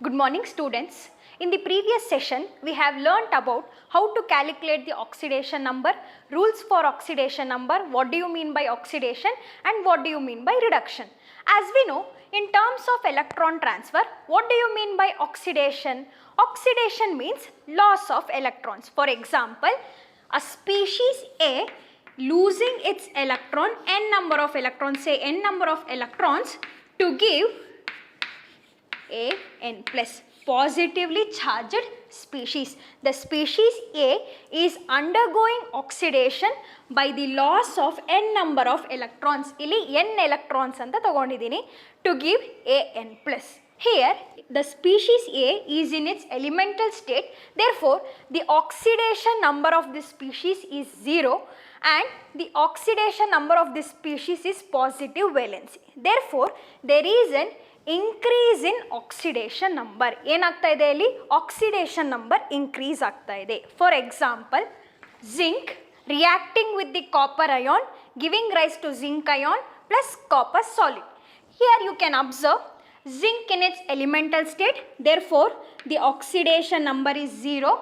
Good morning students. In the previous session, we have learnt about how to calculate the oxidation number, rules for oxidation number, what do you mean by oxidation and what do you mean by reduction. As we know, in terms of electron transfer, what do you mean by oxidation? Oxidation means loss of electrons. For example, a species A losing its electron, n number of electrons, say n number of electrons to give a n plus positively charged species. The species A is undergoing oxidation by the loss of n number of electrons. Illi n electrons anta tagondidini to give a n plus. Here the species A is in its elemental state, therefore the oxidation number of this species is 0 and the oxidation number of this species is positive valency. Therefore there is an increase in oxidation number. ಏನಾಗ್ತಾ ಇದೆ ಇಲ್ಲಿ oxidation number increase ಆಗ್ತಾ ಇದೆ. For example, zinc reacting with the copper ion giving rise to zinc ion plus copper solid. Here you can observe zinc in its elemental state, therefore the oxidation number is 0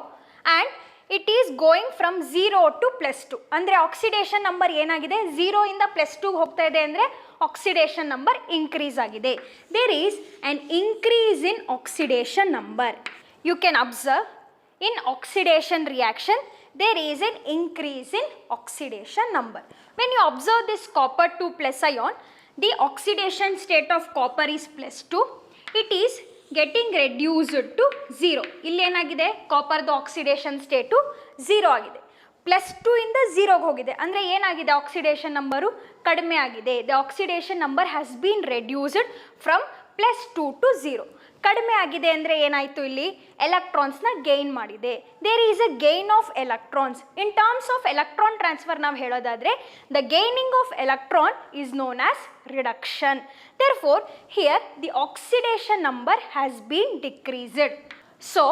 and it is going from 0 to plus 2. ಅಂದರೆ oxidation number ಏನಾಗಿದೆ 0 ಇಂದ plus 2 ಹೋಗ್ತಾ ಇದೆ ಅಂದರೆ oxidation number increase ಆಗಿದೆ. There is an increase in oxidation number. You can observe in oxidation reaction there is an increase in oxidation number. When you observe this copper 2 plus ion, the oxidation state of copper is plus 2. It is getting reduced to 0. ಇಲ್ಲಿ ಏನಾಗಿದೆ ಕಾಪರ್ದು oxidation state 0 ಆಗಿದೆ. Plus 2 ಇಂದ 0ಗೆ ಹೋಗಿದೆ ಅಂದರೆ ಏನಾಗಿದೆ oxidation number ಕಡಿಮೆ ಆಗಿದೆ. The oxidation number has been reduced from plus 2 to 0. ಕಡಿಮೆ ಆಗಿದೆ ಅಂದರೆ ಏನಾಯಿತು ಇಲ್ಲಿ ಎಲೆಕ್ಟ್ರಾನ್ಸ್ನ ಗೇನ್ ಮಾಡಿದೆ. There is a gain of electrons. In terms of electron transfer ನಾವು ಹೇಳೋದಾದರೆ the gaining of electron is known as reduction. Therefore, here the oxidation number has been decreased. So,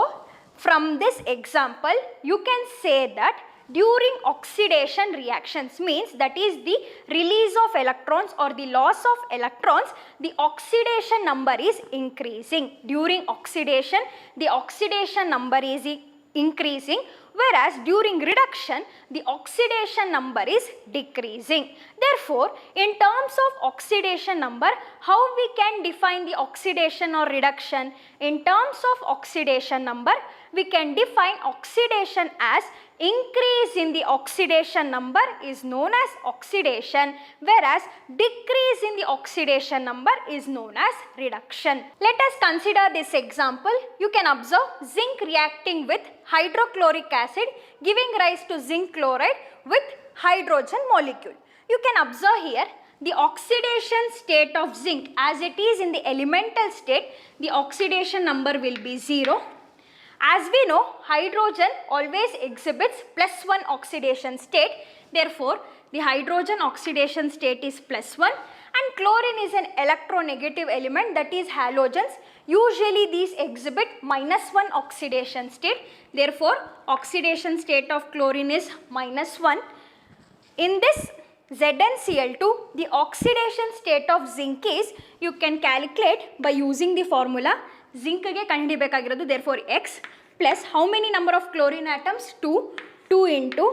from this example, you can say that during oxidation reactions means that is the release of electrons or the loss of electrons, the oxidation number is increasing. During oxidation, the oxidation number is increasing, whereas during reduction the oxidation number is decreasing. Therefore, in terms of oxidation number, how we can define the oxidation or reduction? In terms of oxidation number, we can define oxidation as increase in the oxidation number is known as oxidation, whereas decrease in the oxidation number is known as reduction. Let us consider this example. You can observe zinc reacting with hydrochloric acid giving rise to zinc chloride with hydrogen molecule. You can observe here the oxidation state of zinc as it is in the elemental state, the oxidation number will be 0. As we know, hydrogen always exhibits plus 1 oxidation state, therefore the hydrogen oxidation state is plus 1 and chlorine is an electronegative element, that is halogens. Usually these exhibit minus 1 oxidation state, therefore oxidation state of chlorine is minus 1. In this ZnCl2, the oxidation state of zinc is, you can calculate by using the formula zinc ಗೆ ಕಂಡುಹಿಡಿಯಬೇಕಾಗಿರೋದು, therefore x plus how many number of chlorine atoms? 2 into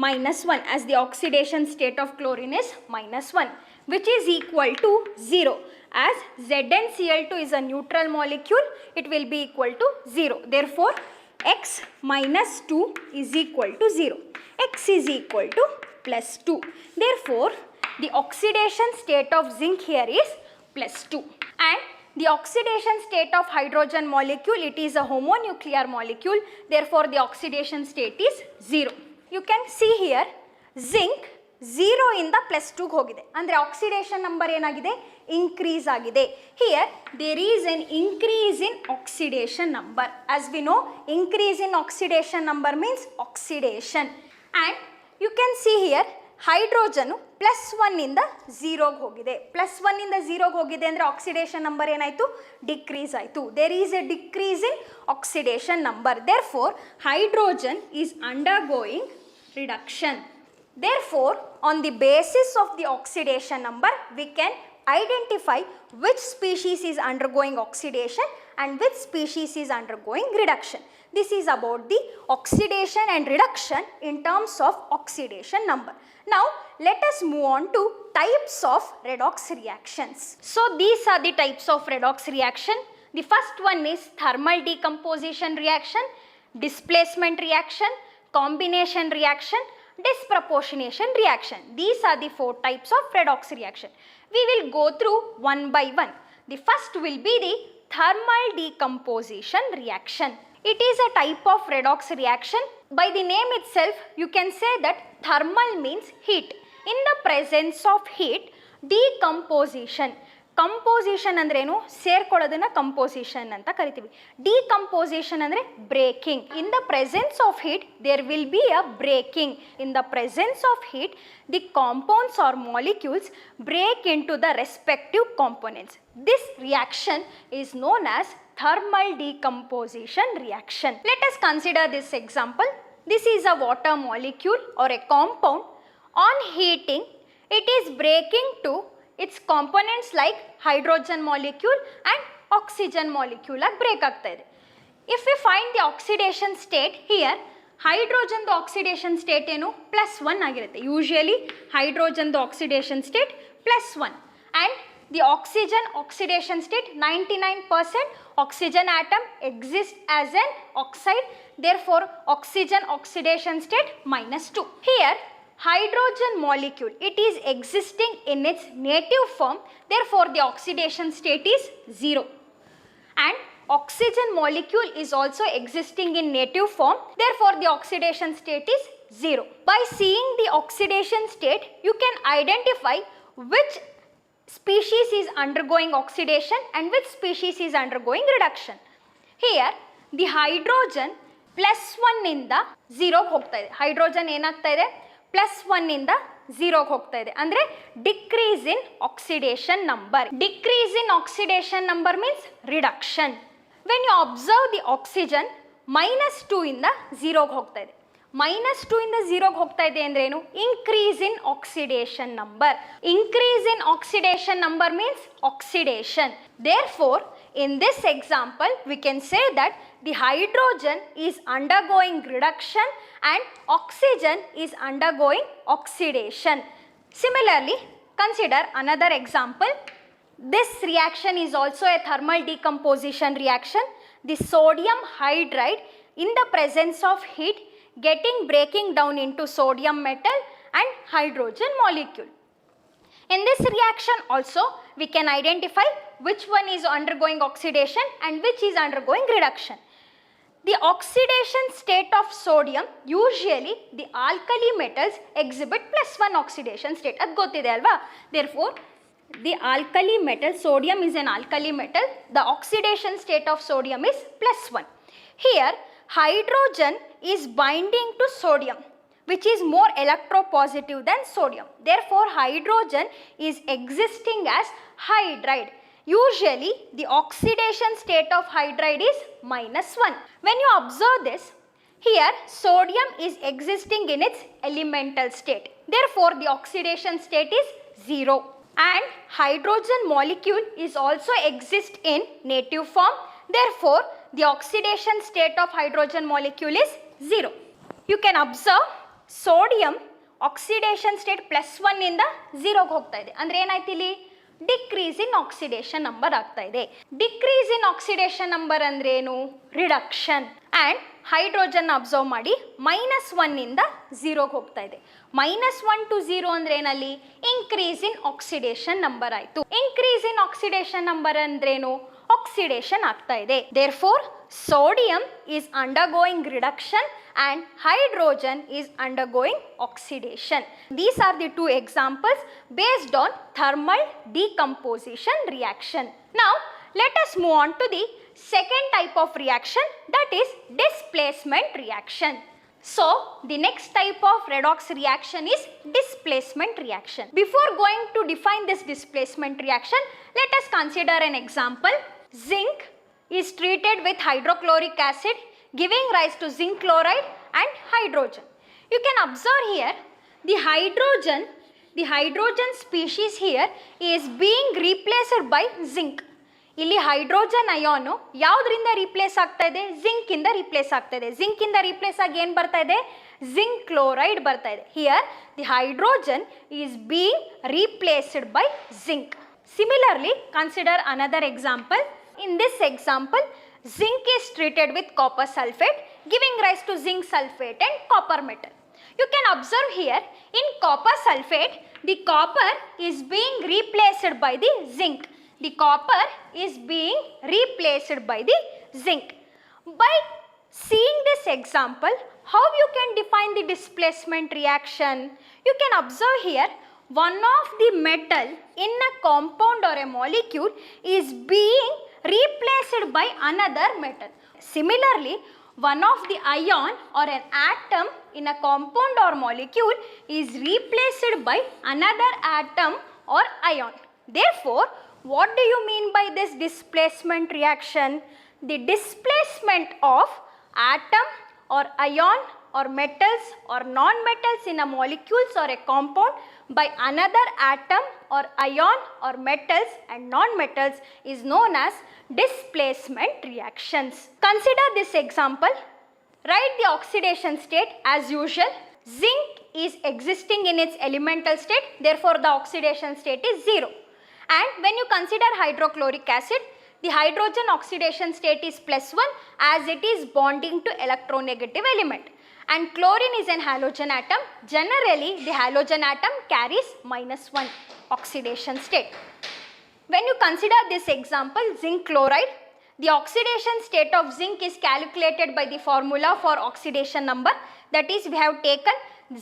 minus 1 as the oxidation state of chlorine is minus 1, which is equal to 0. As ZnCl2 is a neutral molecule, it will be equal to 0. Therefore, x minus 2 is equal to 0. X is equal to plus 2. Therefore, the oxidation state of zinc here is plus 2. And the oxidation state of hydrogen molecule, it is a homonuclear molecule, therefore the oxidation state is 0. You can see here zinc 0 ಇಂದ plus 2 ಹೋಗಿದೆ ಅಂದರೆ oxidation number ಏನಾಗಿದೆ increase ಆಗಿದೆ. Here there is an increase in oxidation number. As we know, increase in oxidation number means oxidation, and you can see here hydrogen plus 1 ಇಂದ 0ಗೆ ಹೋಗಿದೆ. Plus 1 ಇಂದ 0ಗೆ ಹೋಗಿದೆ ಅಂದರೆ ಆಕ್ಸಿಡೇಷನ್ ನಂಬರ್ ಏನಾಯಿತು ಡಿಕ್ರೀಸ್ ಆಯಿತು. There is a decrease in oxidation number. Therefore hydrogen is undergoing reduction. Therefore, on the basis of the oxidation number, we can identify which species is undergoing oxidation and which species is undergoing reduction. This is about the oxidation and reduction in terms of oxidation number. Now, let us move on to types of redox reactions. So, these are the types of redox reaction. The first one is thermal decomposition reaction, displacement reaction, combination reaction, disproportionation reaction. These are the 4 types of redox reaction. We will go through one by one. The first will be the thermal decomposition reaction. It is a type of redox reaction. By the name itself, you can say that thermal means heat. In the presence of heat, decomposition. Composition ಅಂದ್ರೇನು? ಸೇರ್ಕೊಳ್ಳೋದನ್ನ composition ಅಂತ ಕರಿತೀವಿ. Decomposition ಅಂದರೆ breaking. In the presence of heat there will be a breaking. In the presence of heat the compounds or molecules break into the respective components. This reaction is known as thermal decomposition reaction. Let us consider this example. This is a water molecule or a compound. On heating, it is breaking to its components like hydrogen molecule and oxygen molecule break ಆಗ್ತಾ ಇದೆ. If we find the oxidation state here, hydrogen the oxidation state ಏನು +1 ಆಗಿರುತ್ತೆ. Usually hydrogen the oxidation state +1 and the oxygen oxidation state 99% oxygen atom exists as an oxide, therefore oxygen oxidation state -2. Here hydrogen molecule, it is existing in its native form, therefore the oxidation state is 0 and oxygen molecule is also existing in native form, therefore the oxidation state is 0. By seeing the oxidation state, you can identify which species is undergoing oxidation and which species is undergoing reduction. Here the hydrogen +1 ಇಂದ 0 ಹೋಗ್ತಾ ಇದೆ. Hydrogen ಏನಾಗ್ತಾ ಇದೆ? +1 ಇಂದ 0 ಹೋಗ್ತಾ ಇದೆ. ಅಂದರೆ decrease in oxidation number. Decrease in oxidation number means reduction. When you observe the oxygen -2 ಇಂದ 0 ಹೋಗ್ತಾ ಇದೆ. -2 ಇಂದ 0 ಹೋಗ್ತಾ ಇದೆ ಅಂದ್ರೆ ಏನು? Increase in oxidation number. Increase in oxidation number means oxidation. Therefore, in this example, we can say that the hydrogen is undergoing reduction and oxygen is undergoing oxidation. Similarly, consider another example. This reaction is also a thermal decomposition reaction. The sodium hydride in the presence of heat breaking down into sodium metal and hydrogen molecule. In this reaction also, we can identify which one is undergoing oxidation and which is undergoing reduction. The oxidation state of sodium, usually the alkali metals exhibit +1 oxidation state. Ad gottide alva? Therefore, the alkali metal, sodium is an alkali metal, the oxidation state of sodium is +1. Here, hydrogen is binding to sodium, which is more electropositive than sodium. Therefore, hydrogen is existing as hydride. Usually, the oxidation state of hydride is -1. When you observe this, here sodium is existing in its elemental state. Therefore, the oxidation state is 0. And hydrogen molecule is also exist in native form. Therefore, the oxidation state of hydrogen molecule is 0. You can observe sodium oxidation state +1 ಇಂದ 0 ಹೋಗ್ತಾ ಇದೆ. ಅಂದ್ರೆ ಏನಾಯ್ತು ಇಲ್ಲಿ? Decrease in oxidation number ಆಗ್ತಾ ಇದೆ. Decrease in oxidation number ಅಂದ್ರೆ ಏನು? ರಿಡಕ್ಷನ್. ಆ್ಯಂಡ್ ಹೈಡ್ರೋಜನ್ ಅಬ್ಸರ್ವ್ ಮಾಡಿ -1 ಇಂದ 0 ಹೋಗ್ತಾ ಇದೆ. -1 to 0 ಅಂದ್ರೆ ಏನಲ್ಲಿ? ಇನ್ಕ್ರೀಸ್ ಇನ್ ಆಕ್ಸಿಡೇಷನ್ ನಂಬರ್ ಆಯಿತು. ಇನ್ಕ್ರೀಸ್ ಇನ್ ಆಕ್ಸಿಡೇಷನ್ ನಂಬರ್ ಅಂದ್ರೇನು? ಆಕ್ಸಿಡೇಷನ್ ಆಗ್ತಾ ಇದೆ. Therefore, sodium is undergoing reduction and hydrogen is undergoing oxidation. These are the 2 examples based on thermal decomposition reaction. Now, let us move on to the second type of reaction, that is displacement reaction. So, the next type of redox reaction is displacement reaction. Before going to define this displacement reaction, let us consider an example. Zinc is treated with hydrochloric acid, giving rise to zinc chloride and hydrogen. You can observe here the hydrogen the hydrogen species here is being replaced by zinc. ಇಲ್ಲಿ hydrogen ಅಯಾನು ಯಾವುದರಿಂದ replace ಆಗ್ತಾ ಇದೆ? Zinc ಇಂದ replace ಆಗ್ತಾ ಇದೆ. Zinc ಇಂದ replace ಆಗಿ ಏನು ಬರ್ತಾ ಇದೆ? ಜಿಂಕ್ ಕ್ಲೋರೈಡ್ ಬರ್ತಾ ಇದೆ. Here the hydrogen is being replaced by zinc. Similarly, consider another example. In this example, zinc is treated with copper sulfate, giving rise to zinc sulfate and copper metal. You can observe here, in copper sulfate, the copper is being replaced by the zinc. The copper is being replaced by the zinc. By seeing this example, how you can define the displacement reaction? You can observe here, one of the metal in a compound or a molecule is being replaced by another metal. Similarly, one of the ion or an atom in a compound or molecule is replaced by another atom or ion. Therefore, what do you mean by this displacement reaction? The displacement of atom or ion or metals or non-metals in a molecules or a compound by another atom or ion or metals and non-metals is known as displacement reactions. Consider this example. Write the oxidation state as usual. Zinc is existing in its elemental state, therefore the oxidation state is 0. And when you consider hydrochloric acid, the hydrogen oxidation state is +1 as it is bonding to electronegative element. And chlorine is an halogen atom. Generally, the halogen atom carries -1 oxidation state. When you consider this example, zinc chloride, the oxidation state of zinc is calculated by the formula for oxidation number. That is, we have taken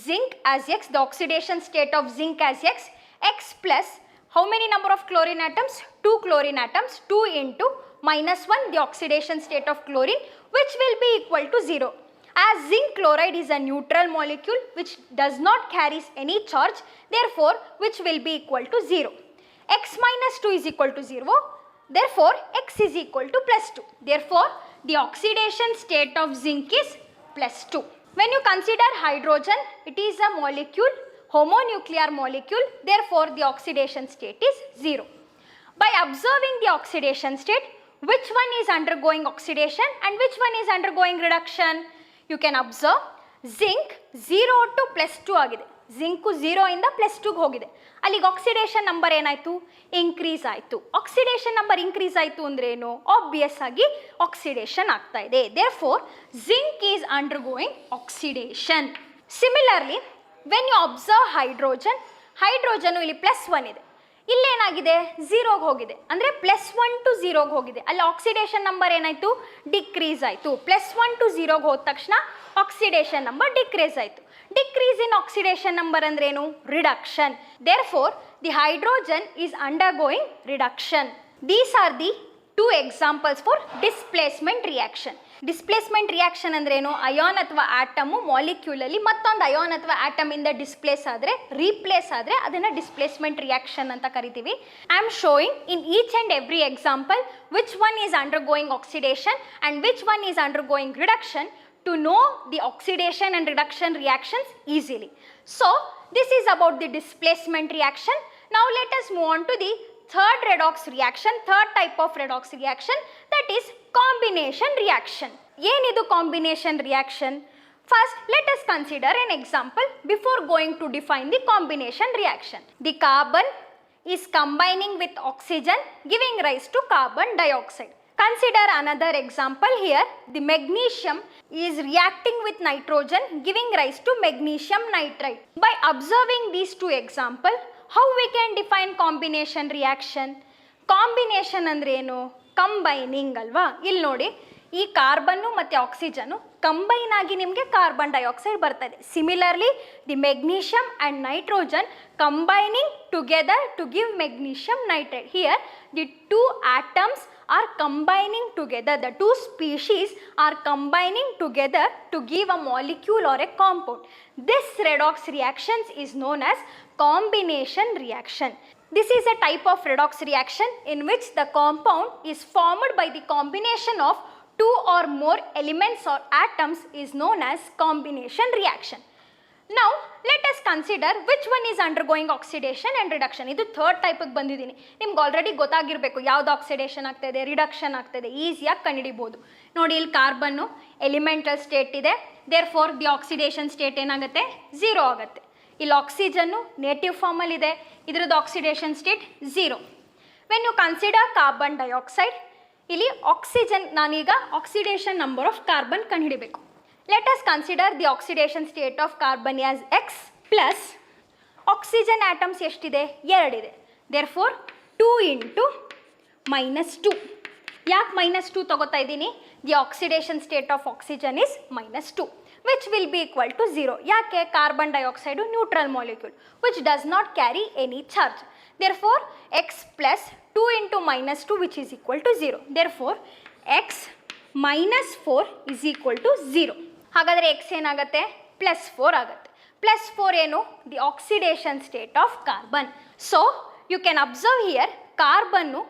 zinc as X, the oxidation state of zinc as X, X plus how many number of chlorine atoms? 2 chlorine atoms, 2 into -1, the oxidation state of chlorine, which will be equal to 0. As zinc chloride is a neutral molecule which does not carry any charge, therefore which will be equal to 0. X minus 2 is equal to 0, therefore X is equal to +2. Therefore, the oxidation state of zinc is +2. When you consider hydrogen, it is a molecule, homonuclear molecule, therefore the oxidation state is 0. By observing the oxidation state, which one is undergoing oxidation and which one is undergoing reduction? You can observe zinc 0 to +2 ಆಗಿದೆ. Zinc 0 ಇಂದ +2 ಗೆ ಹೋಗಿದೆ. ಅಲ್ಲಿಗೆ oxidation number ಏನಾಯಿತು? Increase ಆಯಿತು. Oxidation number increase ಆಯಿತು ಅಂದ್ರೆ ಏನು? ಆಬ್ವಿಯಸ್ ಆಗಿ ಆಕ್ಸಿಡೇಷನ್ ಆಗ್ತಾ ಇದೆ. Therefore zinc is undergoing oxidation. Similarly, when you observe hydrogen, hydrogen ಇಲ್ಲಿ +1 ಇದೆ. ಇಲ್ಲೇನಾಗಿದೆ? 0ಗೆ ಹೋಗಿದೆ. ಅಂದರೆ +1 to 0ಗೆ ಹೋಗಿದೆ. ಅಲ್ಲಿ ಆಕ್ಸಿಡೇಷನ್ ನಂಬರ್ ಏನಾಯಿತು? ಡಿಕ್ರೀಸ್ ಆಯಿತು. +1 to 0ಗೆ ಹೋದ ತಕ್ಷಣ ಆಕ್ಸಿಡೇಷನ್ ನಂಬರ್ ಡಿಕ್ರೀಸ್ ಆಯಿತು. ಡಿಕ್ರೀಸ್ ಇನ್ ಆಕ್ಸಿಡೇಷನ್ ನಂಬರ್ ಅಂದ್ರೇನು? Reduction. Therefore the hydrogen is undergoing reduction. These are the 2 examples for displacement reaction. Displacement reaction ಅಂದ್ರೇನು? ಅಯಾನ್ ಅಥವಾ ಆಟಮು ಮಾಲಿಕ್ಯೂಲಲ್ಲಿ ಮತ್ತೊಂದು ಅಯಾನ್ ಅಥವಾ ಆಟಮ್ ಇಂದ ಡಿಸ್ಪ್ಲೇಸ್ ಆದರೆ, ರೀಪ್ಲೇಸ್ ಆದರೆ ಅದನ್ನು ಡಿಸ್ಪ್ಲೇಸ್ಮೆಂಟ್ ರಿಯಾಕ್ಷನ್ ಅಂತ ಕರಿತೀವಿ. I am showing in each and every example which one is undergoing oxidation and which one is undergoing reduction to know the oxidation and reduction reactions easily. So, this is about the displacement reaction. Now, let us move on to the third redox reaction, third type of redox reaction, that is combination reaction. Yenidu combination reaction? First, let us consider an example before going to define the combination reaction. The carbon is combining with oxygen, giving rise to carbon dioxide. Consider another example here. The magnesium is reacting with nitrogen, giving rise to magnesium nitride. By observing these 2 examples, how we can define combination reaction? Combination ಅಂದ್ರೆ ಏನು? Combining ಅಲ್ವಾ? ಇಲ್ಲಿ ನೋಡಿ, ಈ carbon ಮತ್ತು ಆಕ್ಸಿಜನ್ನು combine ಆಗಿ ನಿಮಗೆ carbon dioxide ಬರ್ತಾ ಇದೆ. Similarly, the magnesium and nitrogen combining together to give magnesium nitride. Here the 2 atoms are combining together, the 2 species are combining together to give a molecule or a compound. This redox reaction is known as combination reaction. This is a type of redox reaction in which the compound is formed by the combination of 2 or more elements or atoms is known as combination reaction. Now let us consider which one is undergoing oxidation and reduction. ಇದು third ಟೈಪಿಗೆ ಬಂದಿದ್ದೀನಿ. ನಿಮ್ಗೆ already ಗೊತ್ತಾಗಿರಬೇಕು ಯಾವ್ದು oxidation ಆಗ್ತಾ ಇದೆ, reduction ಆಗ್ತಾ ಇದೆ, ಈಸಿಯಾಗಿ ಕಂಡುಹಿಡಿಬೋದು. ನೋಡಿ ಇಲ್ಲಿ ಕಾರ್ಬನ್ನು ಎಲಿಮೆಂಟಲ್ ಸ್ಟೇಟ್ ಇದೆ, therefore the oxidation state ಏನಾಗುತ್ತೆ, 0 ಆಗುತ್ತೆ. ಇಲ್ಲಿ ಆಕ್ಸಿಜನ್ನು ನೇಟಿವ್ ಫಾರ್ಮಲ್ಲಿ ಇದೆ, ಇದ್ರದ್ದು oxidation state 0. When you consider carbon dioxide, ಇಲ್ಲಿ ಆಕ್ಸಿಜನ್, ನಾನೀಗ ಆಕ್ಸಿಡೇಷನ್ ನಂಬರ್ ಆಫ್ ಕಾರ್ಬನ್ ಕಂಡುಹಿಡಿಬೇಕು. Let us consider the oxidation state of carbon as X plus oxygen atoms ಎಷ್ಟಿದೆ, 2 ಇದೆ. Therefore 2 into -2. ಯಾಕೆ -2 ತಗೋತಾ ಇದ್ದೀನಿ, the oxidation state of oxygen is -2 which will be equal to 0. ಯಾಕೆ, carbon dioxide neutral molecule which does not carry any charge. Therefore X plus 2 into -2 which is equal to 0. Therefore X minus 4 is equal to 0. ಹಾಗಾದರೆ X ಏನಾಗುತ್ತೆ, +4 ಆಗುತ್ತೆ. +4 ಏನು, the oxidation state of carbon. So you can observe here carbon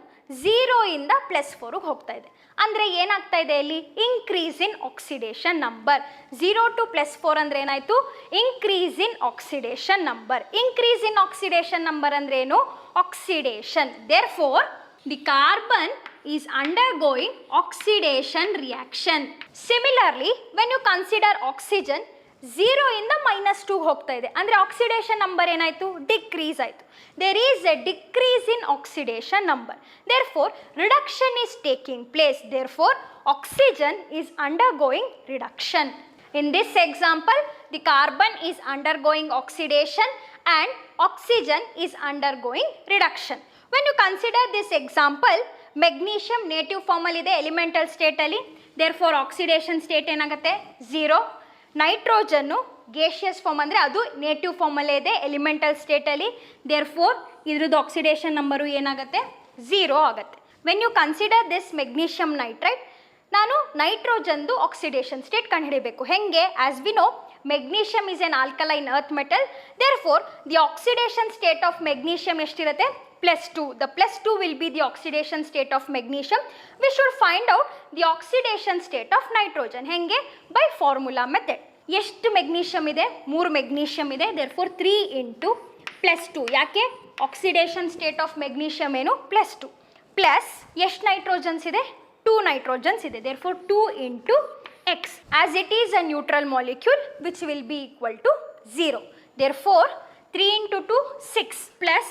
0 ಇಂದ +4ಗೆ ಹೋಗ್ತಾ ಇದೆ. ಅಂದರೆ ಏನಾಗ್ತಾ ಇದೆ ಇಲ್ಲಿ, increase in oxidation number. 0 to +4 ಅಂದರೆ ಏನಾಯಿತು, increase in oxidation number. Increase in oxidation number ಅಂದರೆ ಏನು, oxidation. Therefore the carbon is undergoing oxidation reaction. Similarly, when you consider oxygen, 0 ಇಂದ -2 ಹೋಗ್ತಾ ಇದೆ, ಅಂದರೆ ಆಕ್ಸಿಡೇಷನ್ ನಂಬರ್ ಏನಾಯಿತು, ಡಿಕ್ರೀಸ್ ಆಯಿತು. There is a decrease in oxidation number. Therefore reduction is taking place. Therefore oxygen is undergoing reduction. In this example, the carbon is undergoing oxidation and oxygen is undergoing reduction. When you consider this example, magnesium native form ಅಲ್ಲಿ ಇದೆ, elemental state ಅಲ್ಲಿ, therefore oxidation state ಏನಾಗುತ್ತೆ, 0. Nitrogen gaseous form ಅಂದರೆ ಅದು native form ಅಲ್ಲೇ ಇದೆ, elemental state ಅಲ್ಲಿ, therefore ಇದ್ರದ್ದು oxidation ನಂಬರು ಏನಾಗುತ್ತೆ, 0 ಆಗುತ್ತೆ. When you consider this magnesium nitride, ನಾನು ನೈಟ್ರೋಜನ್ದು ಆಕ್ಸಿಡೇಷನ್ ಸ್ಟೇಟ್ ಕಂಡುಹಿಡಿಬೇಕು. ಹೆಂಗೆ, as we know magnesium is an alkaline earth metal. Therefore the oxidation state of magnesium ಎಷ್ಟಿರುತ್ತೆ, +2. The +2 will be the oxidation state of magnesium. We should find out the oxidation state of nitrogen. ಹೆಂಗೆ, by formula method. ಎಷ್ಟು magnesium ಇದೆ, 3 magnesium ಇದೆ. Therefore 3 into +2. ಯಾಕೆ, oxidation state of magnesium ಏನು, +2 plus ಎಷ್ಟು ನೈಟ್ರೋಜನ್ಸ್ ಇದೆ, 2 nitrogens ಇದೆ. Therefore 2 into X, as it is a neutral molecule which will be equal to 0. Therefore 3 into 2 6 plus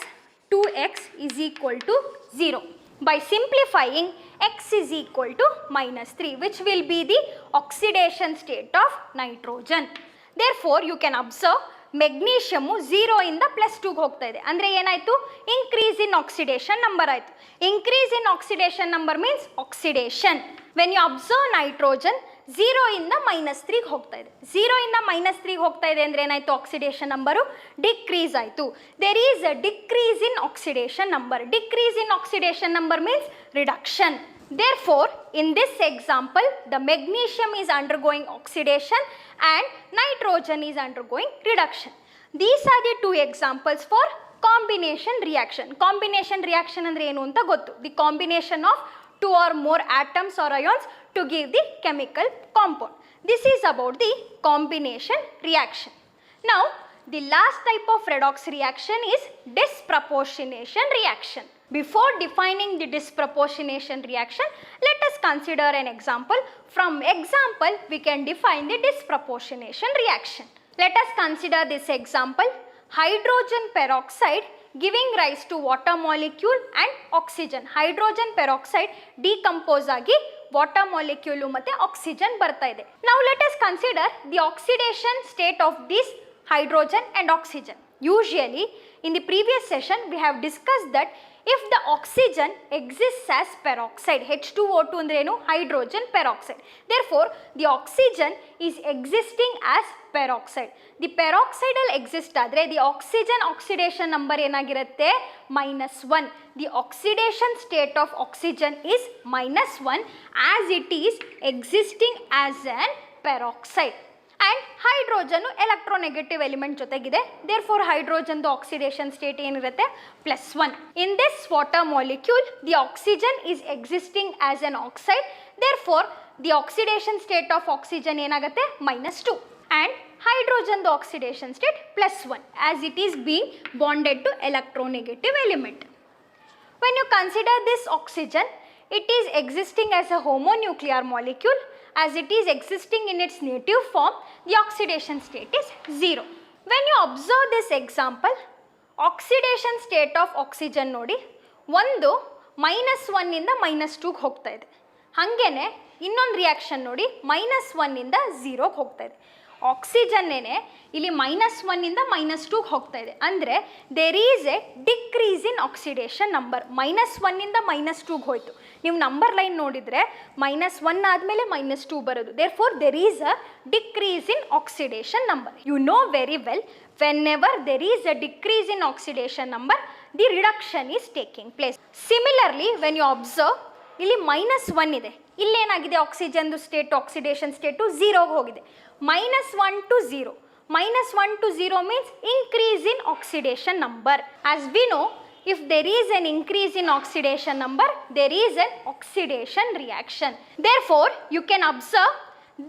2x is equal to 0. By simplifying, X is equal to -3 which will be the oxidation state of nitrogen. Therefore you can observe magnesium 0 ಇಂದ +2ಗೆ ಹೋಗ್ತಾ ಇದೆ, ಅಂದರೆ ಏನಾಯಿತು, increase in oxidation number ಆಯಿತು. Increase in oxidation number means oxidation. When you observe nitrogen 0 ಇಂದ -3ಗೆ ಹೋಗ್ತಾ ಇದೆ. 0 ಇಂದ -3ಗೆ ಹೋಗ್ತಾ ಇದೆ ಅಂದರೆ ಏನಾಯಿತು, ಆಕ್ಸಿಡೇಷನ್ ನಂಬರು ಡಿಕ್ರೀಸ್ ಆಯಿತು. There is a decrease in oxidation number. Decrease in oxidation number means reduction. Therefore, in this example, the magnesium is undergoing oxidation and nitrogen is undergoing reduction. These are the 2 examples for combination reaction. Combination reaction andre enu anta gottu. The combination of 2 or more atoms or ions to give the chemical compound. This is about the combination reaction. Now, the last type of redox reaction is disproportionation reaction. Before defining the disproportionation reaction, let us consider an example. From example, we can define the disproportionation reaction. Let us consider this example. Hydrogen peroxide giving rise to water molecule and oxygen. Hydrogen peroxide decompose agi water molecule ಮತ್ತೆ oxygen ಬರ್ತಾ ಇದೆ. Now let us consider the oxidation state of this hydrogen and oxygen. Usually in the previous session we have discussed that if the oxygen exists as peroxide, H2O2 ಅಂದ್ರೆ ಏನು, hydrogen peroxide. Therefore the oxygen is existing as peroxide. The peroxidal exist ಆದರೆ the oxygen oxidation number ಏನಾಗಿರುತ್ತೆ, -1. The oxidation state of oxygen is -1 as it is existing as an peroxide. And hydrogen electronegative element ಜೊತೆಗಿದೆ. Therefore hydrogen the oxidation state ಏನಿರುತ್ತೆ, +1. In this water molecule, the oxygen is existing as an oxide. Therefore the oxidation state of oxygen ಏನಾಗುತ್ತೆ, -2. And hydrogen the oxidation state +1 as it is being bonded to electronegative element. When you consider this oxygen, it is existing as a homonuclear molecule. As it is existing in its native form, the oxidation state is 0. When you observe this example, oxidation state of oxygen ನೋಡಿ ಒಂದು -1 ಇಂದ -2 ಹೋಗ್ತಾ ಇದೆ. ಹಾಗೇನೆ ಇನ್ನೊಂದು reaction ನೋಡಿ -1 ಇಂದ 0 ಹೋಗ್ತಾ ಇದೆ. ಆಕ್ಸಿಜನ್ನೇನೆ ಇಲ್ಲಿ -1 ಇಂದ -2 ಹೋಗ್ತಾ ಇದೆ. ಅಂದರೆ there is a decrease in oxidation number. -1 ಇಂದ -2 ಹೋಯಿತು. ನೀವು ನಂಬರ್ ಲೈನ್ ನೋಡಿದರೆ -1 ಆದಮೇಲೆ -2 ಬರೋದು. Therefore there is a decrease in oxidation number. You know very well, whenever there is a decrease in oxidation number, the reduction is taking place. Similarly, when you observe, ಇಲ್ಲಿ -1 ಇದೆ, ಇಲ್ಲೇನಾಗಿದೆ ಆಕ್ಸಿಜನ್ದು state, oxidation state 0 ಹೋಗಿದೆ. -1 to 0. -1 to 0 means increase in oxidation number. As we know, if there is an increase in oxidation number, there is an oxidation reaction. Therefore, you can observe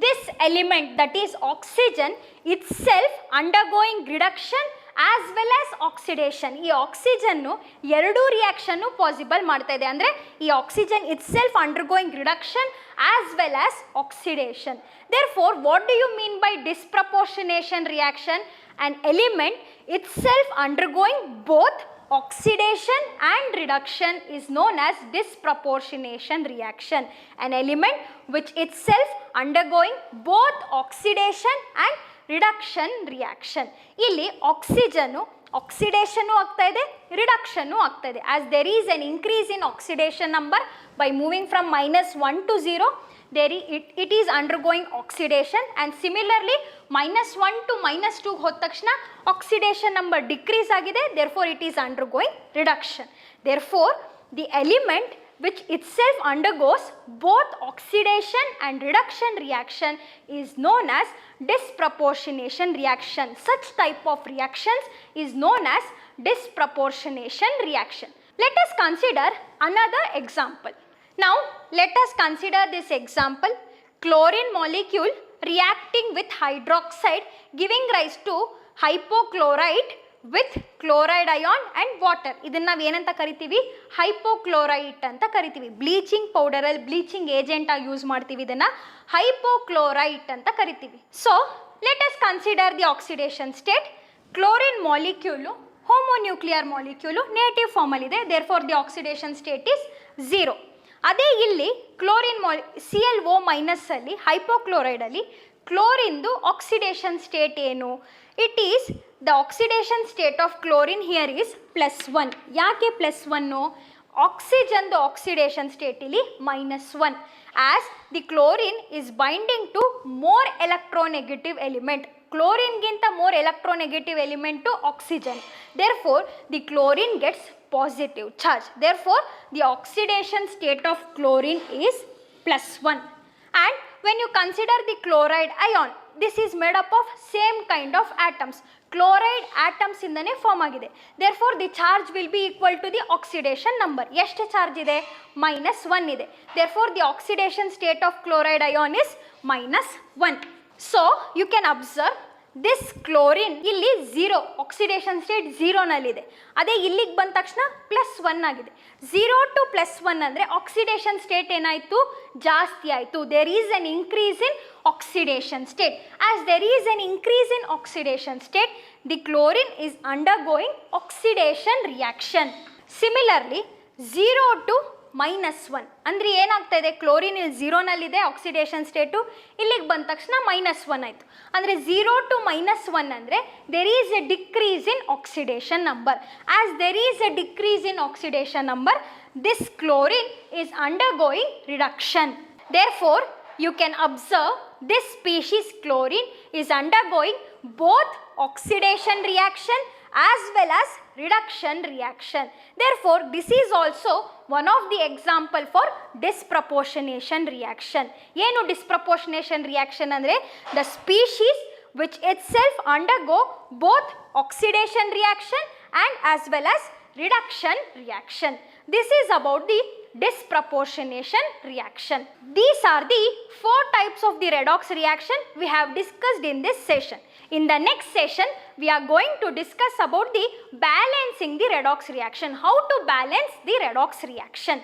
this element, that is oxygen itself, undergoing reduction as well as oxidation. ಈ ಆಕ್ಸಿಜನ್ನು ಎರಡೂ reaction possible ಮಾಡ್ತಾ ಇದೆ. ಅಂದರೆ ಈ oxygen itself undergoing reduction as well as oxidation. Therefore, what do you mean by disproportionation reaction? An element itself undergoing both oxidation and reduction is known as disproportionation reaction. An element which itself undergoing both oxidation and reduction reaction. ಇಲ್ಲಿ ಆಕ್ಸಿಜನ್ನು ಆಕ್ಸಿಡೇಷನ್ನು ಆಗ್ತಾ ಇದೆ, reduction ಆಗ್ತಾ ಇದೆ. As there is an increase in oxidation number by moving from -1 to 0, it is undergoing oxidation, and similarly -1 to -2 ಹೋದ ತಕ್ಷಣ oxidation number decrease ಆಗಿದೆ, therefore it is undergoing reduction. Therefore, the element which itself undergoes both oxidation and reduction reaction is known as disproportionation reaction. Such type of reactions is known as disproportionation reaction. Let us consider another example. Now, let us consider this example. Chlorine molecule reacting with hydroxide giving rise to hypochlorite with chloride ion and water. ಇದನ್ನು ನಾವು ಏನಂತ ಕರಿತೀವಿ? Hypochlorite ಅಂತ ಕರಿತೀವಿ. Bleaching ಪೌಡರಲ್ಲಿ bleaching agent ಆಗಿ use ಮಾಡ್ತೀವಿ, ಇದನ್ನು ಹೈಪೋಕ್ಲೋರೈಟ್ ಅಂತ ಕರಿತೀವಿ. So let us consider the oxidation state. Chlorine molecule homonuclear molecule native ಫಾರ್ಮಲ್ಲಿದೆ, therefore the oxidation state is 0. ಅದೇ ಇಲ್ಲಿ ಕ್ಲೋರಿನ್ ClO ಮೈನಸ್ಸಲ್ಲಿ ಹೈಪೋಕ್ಲೋರೈಡಲ್ಲಿ ಕ್ಲೋರಿನ್ದು ಆಕ್ಸಿಡೇಷನ್ ಸ್ಟೇಟ್ ಏನು? It is the oxidation state of chlorine here is +1. ಯಾಕೆ +1? oxygen the oxidation state ಇಲ್ಲಿ -1, as the chlorine is binding to more electronegative element. chlorine ಗಿಂತ more electronegative element to oxygen. Therefore, the chlorine gets positive charge. Therefore, the oxidation state of chlorine is +1. And when you consider the chloride ion, this is made up of same kind of atoms. Chloride atoms ಇಂದನೇ form ಆಗಿದೆ. therefore the charge will be equal to the oxidation number. ಎಷ್ಟು charge ಇದೆ? -1 ಇದೆ. therefore the oxidation state of chloride ion is -1. so you can observe this chlorine ಇಲ್ಲಿ 0, oxidation state 0 ನಲ್ಲಿದೆ. ಅದೇ ಇಲ್ಲಿಗೆ ಬಂದ ತಕ್ಷಣ +1 ಆಗಿದೆ. 0 to +1 ಅಂದರೆ ಆಕ್ಸಿಡೇಷನ್ ಸ್ಟೇಟ್ ಏನಾಯಿತು? ಜಾಸ್ತಿ ಆಯಿತು. There is an increase in oxidation state. As there is an increase in oxidation state, the chlorine is undergoing oxidation reaction. Similarly, 0 to -1 ಅಂದರೆ ಏನಾಗ್ತಾ ಇದೆ? ಕ್ಲೋರಿನ್ ಇಲ್ಲಿ 0 ನಲ್ಲಿದೆ, ಆಕ್ಸಿಡೇಷನ್ ಸ್ಟೇಟು ಇಲ್ಲಿಗೆ ಬಂದ ತಕ್ಷಣ -1 ಆಯಿತು. ಅಂದರೆ 0 to -1 ಅಂದರೆ there is a decrease in oxidation number. As there is a decrease in oxidation number, this chlorine is undergoing reduction. Therefore, you can observe this species chlorine is undergoing both oxidation reaction as well as reduction reaction. Therefore, this is also one of the example for disproportionation reaction. ಏನು disproportionation reaction ಅಂದರೆ the species which itself undergo both oxidation reaction and as well as reduction reaction. This is about the disproportionation reaction. These are the 4 types of the redox reaction we have discussed in this session. In the next session, we are going to discuss about the balancing the redox reaction, how to balance the redox reaction.